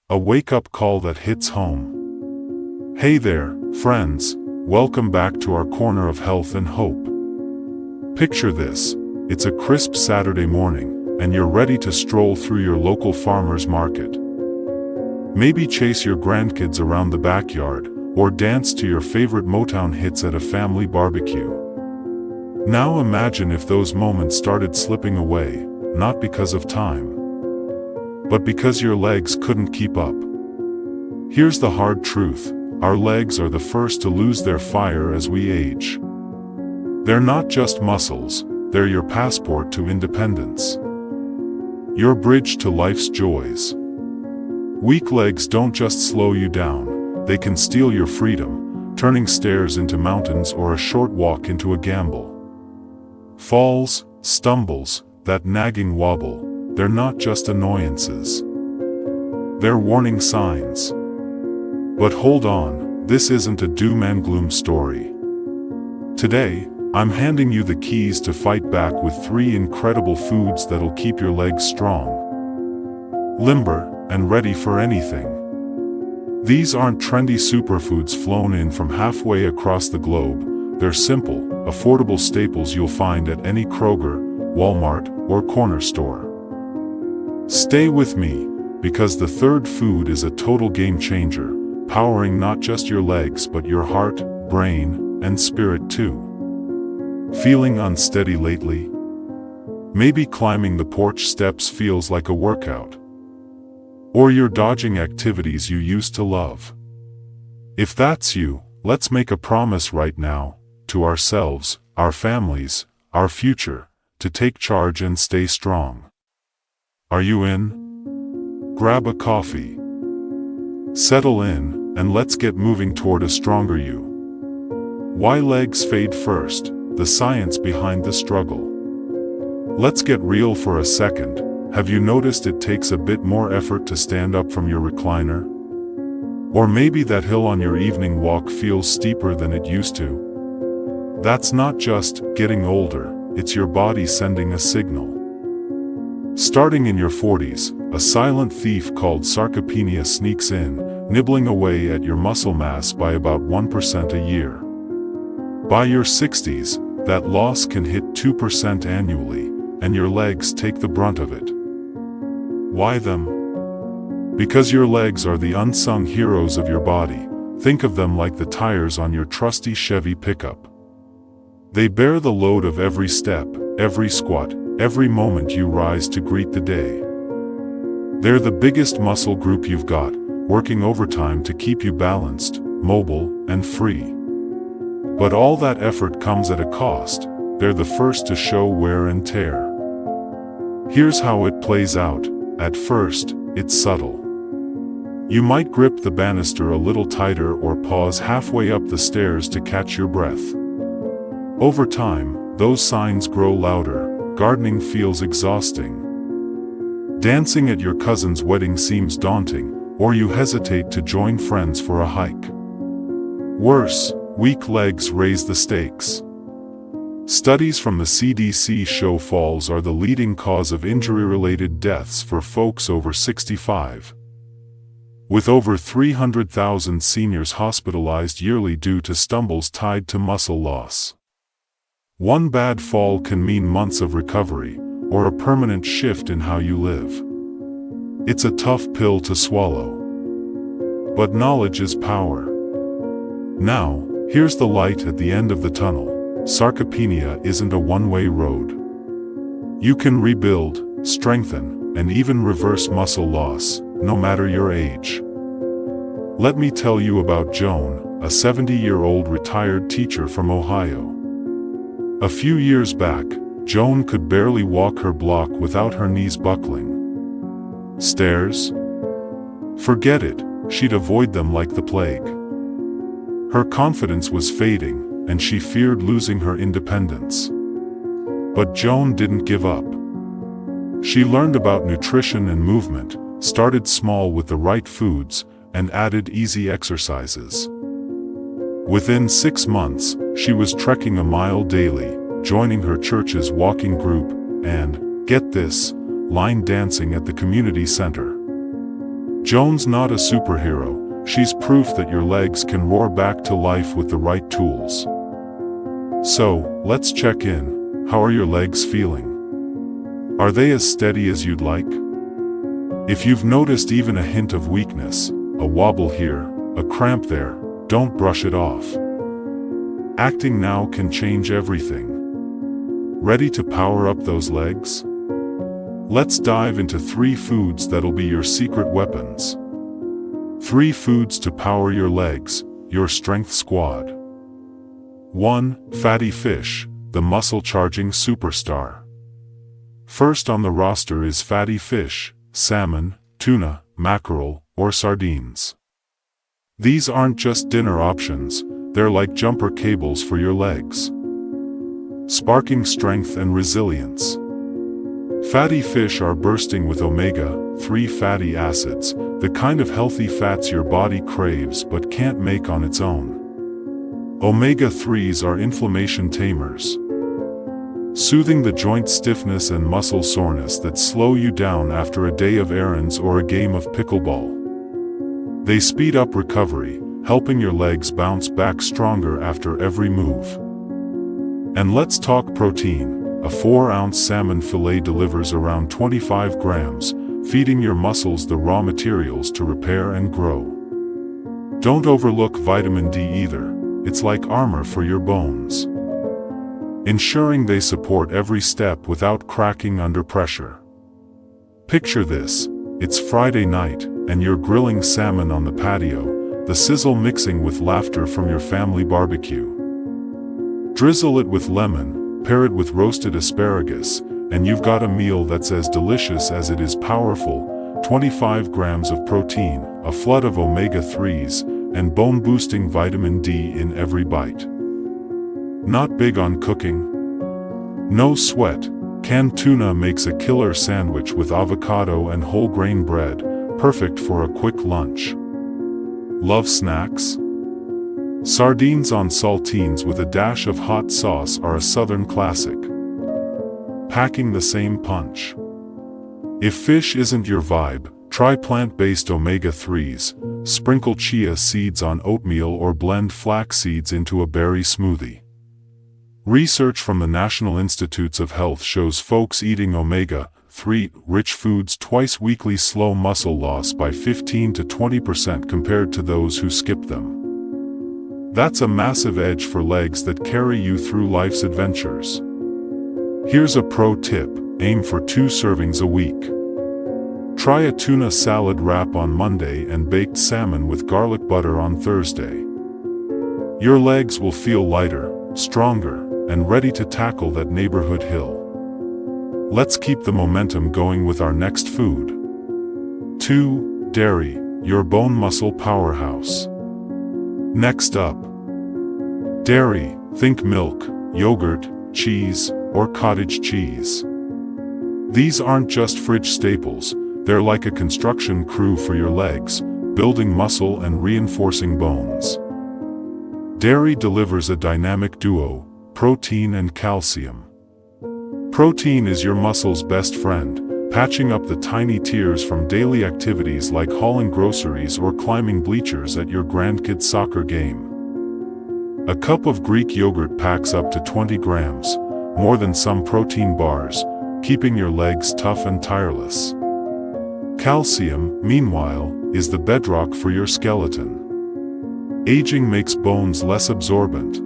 A wake-up call that hits home. Hey there, friends, welcome back to our corner of health and hope. Picture this, it's a crisp Saturday morning, and you're ready to stroll through your local farmer's market. Maybe chase your grandkids around the backyard, or dance to your favorite Motown hits at a family barbecue. Now imagine if those moments started slipping away, not because of time, but because your legs couldn't keep up. Here's the hard truth, our legs are the first to lose their fire as we age. They're not just muscles, they're your passport to independence. Your bridge to life's joys. Weak legs don't just slow you down, they can steal your freedom, turning stairs into mountains or a short walk into a gamble. Falls, stumbles, that nagging wobble, they're not just annoyances. They're warning signs. But hold on, this isn't a doom and gloom story. Today, I'm handing you the keys to fight back with 3 incredible foods that'll keep your legs strong, limber, and ready for anything. These aren't trendy superfoods flown in from halfway across the globe, they're simple, affordable staples you'll find at any Kroger, Walmart, or corner store. Stay with me, because the third food is a total game changer, powering not just your legs but your heart, brain, and spirit too. Feeling unsteady lately? Maybe climbing the porch steps feels like a workout. Or you're dodging activities you used to love. If that's you, let's make a promise right now, to ourselves, our families, our future, to take charge and stay strong. Are you in? Grab a coffee. Settle in, and let's get moving toward a stronger you. Why legs fade first, the science behind the struggle. Let's get real for a second. Have you noticed it takes a bit more effort to stand up from your recliner? Or maybe that hill on your evening walk feels steeper than it used to? That's not just getting older, it's your body sending a signal. Starting in your 40s, a silent thief called sarcopenia sneaks in, nibbling away at your muscle mass by about 1% a year. By your 60s, that loss can hit 2% annually, and your legs take the brunt of it. Why them? Because your legs are the unsung heroes of your body. Think of them like the tires on your trusty Chevy pickup. They bear the load of every step, every squat, every moment you rise to greet the day. They're the biggest muscle group you've got, working overtime to keep you balanced, mobile, and free. But all that effort comes at a cost. They're the first to show wear and tear. Here's how it plays out. At first, it's subtle. You might grip the banister a little tighter or pause halfway up the stairs to catch your breath. Over time, those signs grow louder. Gardening feels exhausting. Dancing at your cousin's wedding seems daunting, or you hesitate to join friends for a hike. Worse, weak legs raise the stakes. Studies from the CDC show falls are the leading cause of injury-related deaths for folks over 65. With over 300,000 seniors hospitalized yearly due to stumbles tied to muscle loss. One bad fall can mean months of recovery, or a permanent shift in how you live. It's a tough pill to swallow. But knowledge is power. Now, here's the light at the end of the tunnel. Sarcopenia isn't a one-way road. You can rebuild, strengthen, and even reverse muscle loss, no matter your age. Let me tell you about Joan, a 70-year-old retired teacher from Ohio. A few years back, Joan could barely walk her block without her knees buckling. Stairs? Forget it, she'd avoid them like the plague. Her confidence was fading, and she feared losing her independence. But Joan didn't give up. She learned about nutrition and movement, started small with the right foods, and added easy exercises. Within 6 months, she was trekking a mile daily, joining her church's walking group, and, get this, line dancing at the community center. Joan's not a superhero, she's proof that your legs can roar back to life with the right tools. So, let's check in. How are your legs feeling? Are they as steady as you'd like? If you've noticed even a hint of weakness, a wobble here, a cramp there, don't brush it off. Acting now can change everything. Ready to power up those legs? Let's dive into 3 foods that'll be your secret weapons. 3 foods to power your legs, your strength squad. 1. Fatty fish, the muscle-charging superstar. First on the roster is fatty fish, salmon, tuna, mackerel, or sardines. These aren't just dinner options, they're like jumper cables for your legs, sparking strength and resilience. Fatty fish are bursting with omega-3 fatty acids, the kind of healthy fats your body craves but can't make on its own. Omega-3s are inflammation tamers, soothing the joint stiffness and muscle soreness that slow you down after a day of errands or a game of pickleball. They speed up recovery, helping your legs bounce back stronger after every move. And let's talk protein. A 4-ounce salmon fillet delivers around 25 grams, feeding your muscles the raw materials to repair and grow. Don't overlook vitamin D either, it's like armor for your bones, ensuring they support every step without cracking under pressure. Picture this, it's Friday night, and you're grilling salmon on the patio, the sizzle mixing with laughter from your family barbecue. Drizzle it with lemon, pair it with roasted asparagus, and you've got a meal that's as delicious as it is powerful. 25 grams of protein, a flood of omega-3s, and bone-boosting vitamin D in every bite. Not big on cooking? No sweat. Canned tuna makes a killer sandwich with avocado and whole grain bread, perfect for a quick lunch. Love snacks? Sardines on saltines with a dash of hot sauce are a southern classic, packing the same punch. If fish isn't your vibe, try plant-based omega-3s, sprinkle chia seeds on oatmeal or blend flax seeds into a berry smoothie. Research from the National Institutes of Health shows folks eating omega-3 rich foods twice weekly slow muscle loss by 15 to 20% compared to those who skip them. That's a massive edge for legs that carry you through life's adventures. Here's a pro tip, aim for 2 servings a week. Try a tuna salad wrap on Monday and baked salmon with garlic butter on Thursday. Your legs will feel lighter, stronger, and ready to tackle that neighborhood hill. Let's keep the momentum going with our next food. 2. Dairy, your bone muscle powerhouse. Next up. Dairy, think milk, yogurt, cheese, or cottage cheese. These aren't just fridge staples, they're like a construction crew for your legs, building muscle and reinforcing bones. Dairy delivers a dynamic duo, protein and calcium. Protein is your muscle's best friend, patching up the tiny tears from daily activities like hauling groceries or climbing bleachers at your grandkid's soccer game. A cup of Greek yogurt packs up to 20 grams, more than some protein bars, keeping your legs tough and tireless. Calcium, meanwhile, is the bedrock for your skeleton. Aging makes bones less absorbent.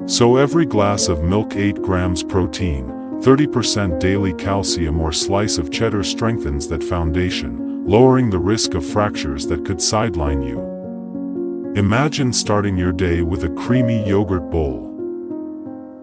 So every glass of milk 8 grams protein, 30% daily calcium or slice of cheddar strengthens that foundation, lowering the risk of fractures that could sideline you. Imagine starting your day with a creamy yogurt bowl,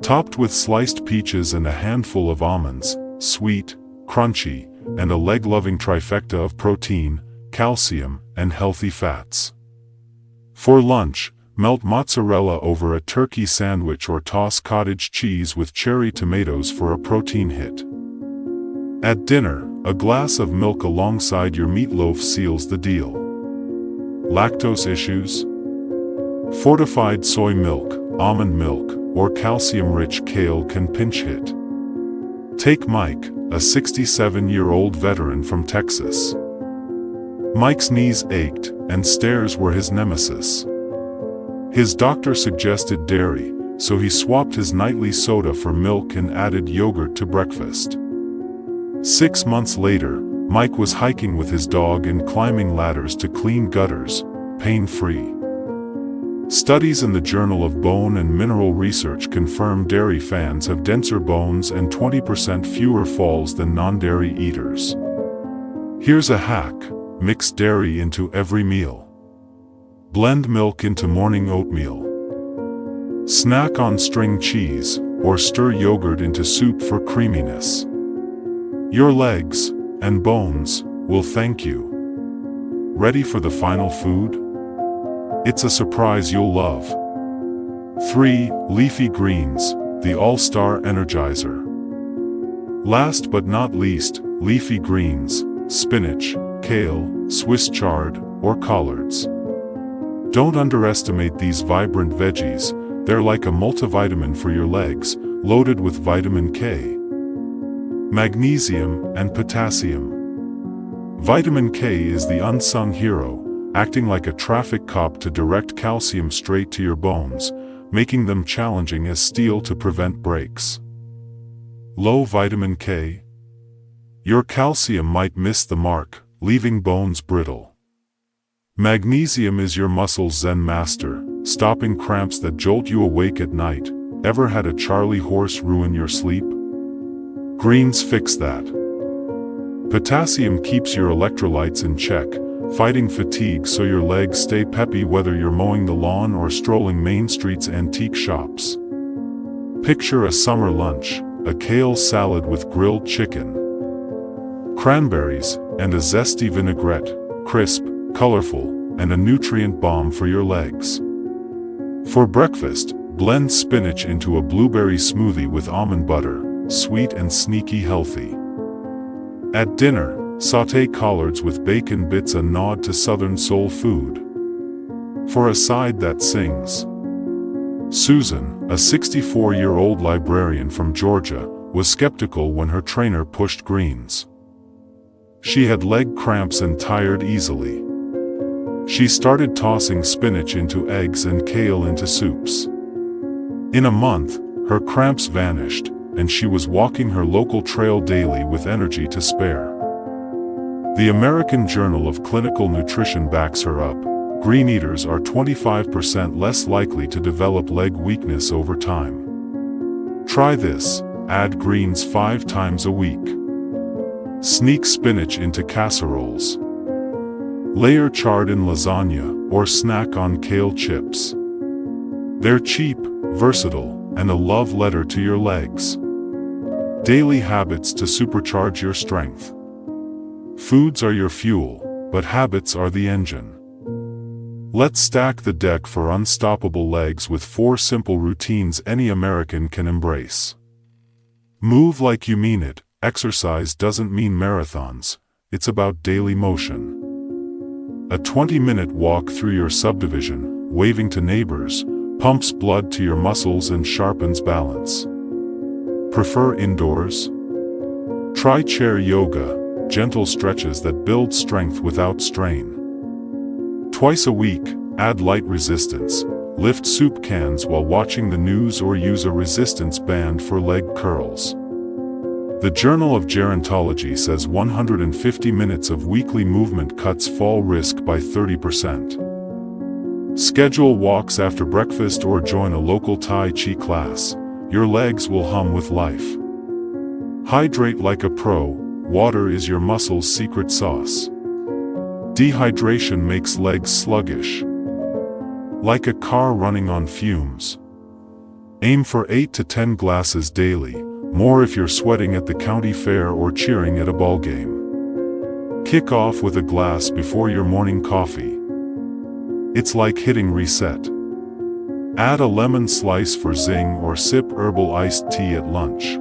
topped with sliced peaches and a handful of almonds, sweet, crunchy, and a leg-loving trifecta of protein, calcium, and healthy fats. For lunch, melt mozzarella over a turkey sandwich or toss cottage cheese with cherry tomatoes for a protein hit. At dinner, a glass of milk alongside your meatloaf seals the deal. Lactose issues? Fortified soy milk, almond milk, or calcium-rich kale can pinch hit. Take Mike, a 67-year-old veteran from Texas. Mike's knees ached, and stairs were his nemesis. His doctor suggested dairy, so he swapped his nightly soda for milk and added yogurt to breakfast. 6 months later, Mike was hiking with his dog and climbing ladders to clean gutters, pain-free. Studies in the Journal of Bone and Mineral Research confirm dairy fans have denser bones and 20% fewer falls than non-dairy eaters. Here's a hack: mix dairy into every meal. Blend milk into morning oatmeal. Snack on string cheese, or stir yogurt into soup for creaminess. Your legs and bones will thank you. Ready for the final food? It's a surprise you'll love. 3. Leafy greens, the all-star energizer. Last but not least, leafy greens, spinach, kale, Swiss chard, or collards. Don't underestimate these vibrant veggies. They're like a multivitamin for your legs, loaded with vitamin K, magnesium, and potassium. Vitamin K is the unsung hero, acting like a traffic cop to direct calcium straight to your bones, making them challenging as steel to prevent breaks. Low vitamin K? Your calcium might miss the mark, leaving bones brittle. Magnesium is your muscles' Zen master, stopping cramps that jolt you awake at night. Ever had a Charlie horse ruin your sleep? Greens fix that. Potassium keeps your electrolytes in check, fighting fatigue so your legs stay peppy whether you're mowing the lawn or strolling Main Street's antique shops. Picture a summer lunch, a kale salad with grilled chicken, cranberries, and a zesty vinaigrette, crisp, colorful, and a nutrient bomb for your legs. For breakfast, blend spinach into a blueberry smoothie with almond butter, sweet and sneaky healthy. At dinner, sauté collards with bacon bits, a nod to Southern soul food. For a side that sings. Susan, a 64-year-old librarian from Georgia, was skeptical when her trainer pushed greens. She had leg cramps and tired easily. She started tossing spinach into eggs and kale into soups. In a month, her cramps vanished, and she was walking her local trail daily with energy to spare. The American Journal of Clinical Nutrition backs her up. Green eaters are 25% less likely to develop leg weakness over time. Try this: add greens 5 times a week. Sneak spinach into casseroles. Layer chard in lasagna, or snack on kale chips. They're cheap, versatile, and a love letter to your legs. Daily habits to supercharge your strength. Foods are your fuel, but habits are the engine. Let's stack the deck for unstoppable legs with 4 simple routines any American can embrace. Move like you mean it. Exercise doesn't mean marathons, it's about daily motion. A 20-minute walk through your subdivision, waving to neighbors, pumps blood to your muscles and sharpens balance. Prefer indoors? Try chair yoga, gentle stretches that build strength without strain. Twice a week, add light resistance. Lift soup cans while watching the news or use a resistance band for leg curls. The Journal of Gerontology says 150 minutes of weekly movement cuts fall risk by 30%. Schedule walks after breakfast or join a local Tai Chi class. Your legs will hum with life. Hydrate like a pro. Water is your muscles' secret sauce. Dehydration makes legs sluggish, like a car running on fumes. Aim for 8 to 10 glasses daily, more if you're sweating at the county fair or cheering at a ball game. Kick off with a glass before your morning coffee. It's like hitting reset. Add a lemon slice for zing or sip herbal iced tea at lunch.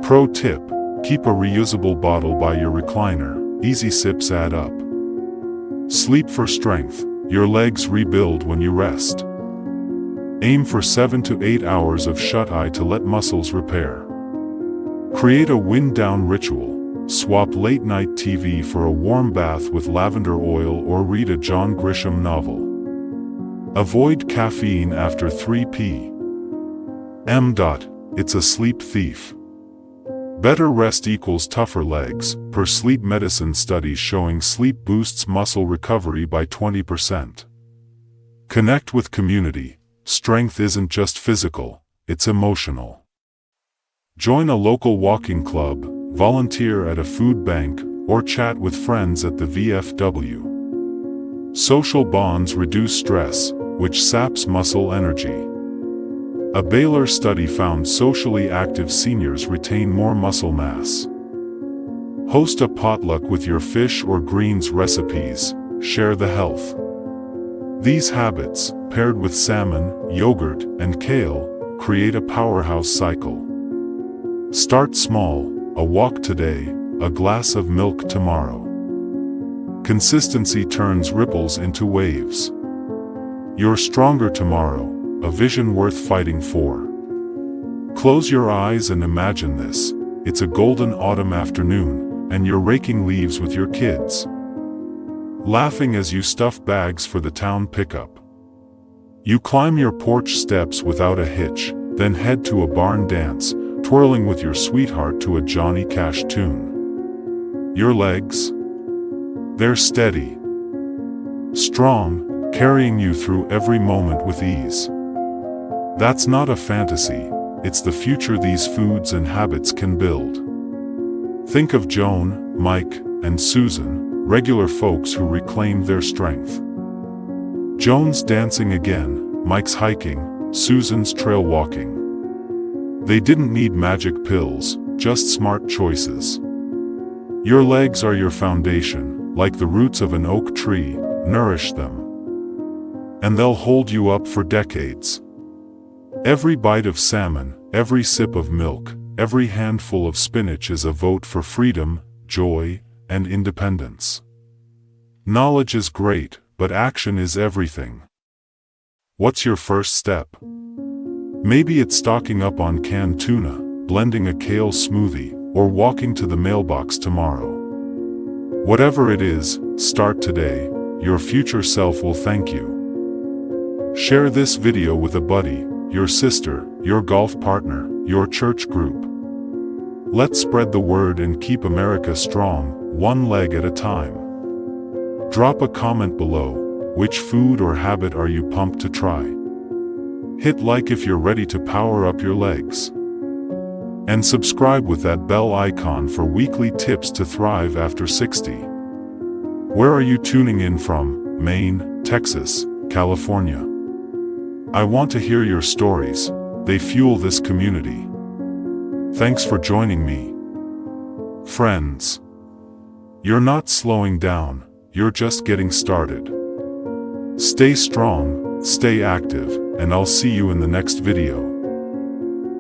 Pro tip: keep a reusable bottle by your recliner. Easy sips add up. Sleep for strength. Your legs rebuild when you rest. Aim for 7 to 8 hours of shut-eye to let muscles repair. Create a wind-down ritual. swap late-night TV for a warm bath with lavender oil or read a John Grisham novel. Avoid caffeine after 3 p.m. It's a sleep thief. Better rest equals tougher legs, per sleep medicine studies showing sleep boosts muscle recovery by 20%. Connect with community. Strength isn't just physical, it's emotional. Join a local walking club, volunteer at a food bank, or chat with friends at the VFW. Social bonds reduce stress, which saps muscle energy. A Baylor study found socially active seniors retain more muscle mass. Host a potluck with your fish or greens recipes, share the health. These habits, paired with salmon, yogurt, and kale, create a powerhouse cycle. Start small, a walk today, a glass of milk tomorrow. Consistency turns ripples into waves. You're stronger tomorrow, a vision worth fighting for. Close your eyes and imagine this. It's a golden autumn afternoon, and you're raking leaves with your kids. Laughing as you stuff bags for the town pickup. You climb your porch steps without a hitch, then head to a barn dance, twirling with your sweetheart to a Johnny Cash tune. Your legs? They're steady. Strong, carrying you through every moment with ease. That's not a fantasy, it's the future these foods and habits can build. Think of Joan, Mike, and Susan, regular folks who reclaimed their strength. Joan's dancing again, Mike's hiking, Susan's trail walking. They didn't need magic pills, just smart choices. Your legs are your foundation, like the roots of an oak tree, nourish them. And they'll hold you up for decades. Every bite of salmon, every sip of milk, every handful of spinach is a vote for freedom, joy, and independence. Knowledge is great, but action is everything. What's your first step? Maybe it's stocking up on canned tuna, blending a kale smoothie, or walking to the mailbox tomorrow. Whatever it is, start today. Your future self will thank you. Share this video with a buddy, your sister, your golf partner, your church group. Let's spread the word and keep America strong, one leg at a time. Drop a comment below. Which food or habit are you pumped to try? Hit like if you're ready to power up your legs. And subscribe with that bell icon for weekly tips to thrive after 60. Where are you tuning in from? Maine, Texas, California? I want to hear your stories. They fuel this community. Thanks for joining me. Friends. You're not slowing down, you're just getting started. Stay strong, stay active, and I'll see you in the next video.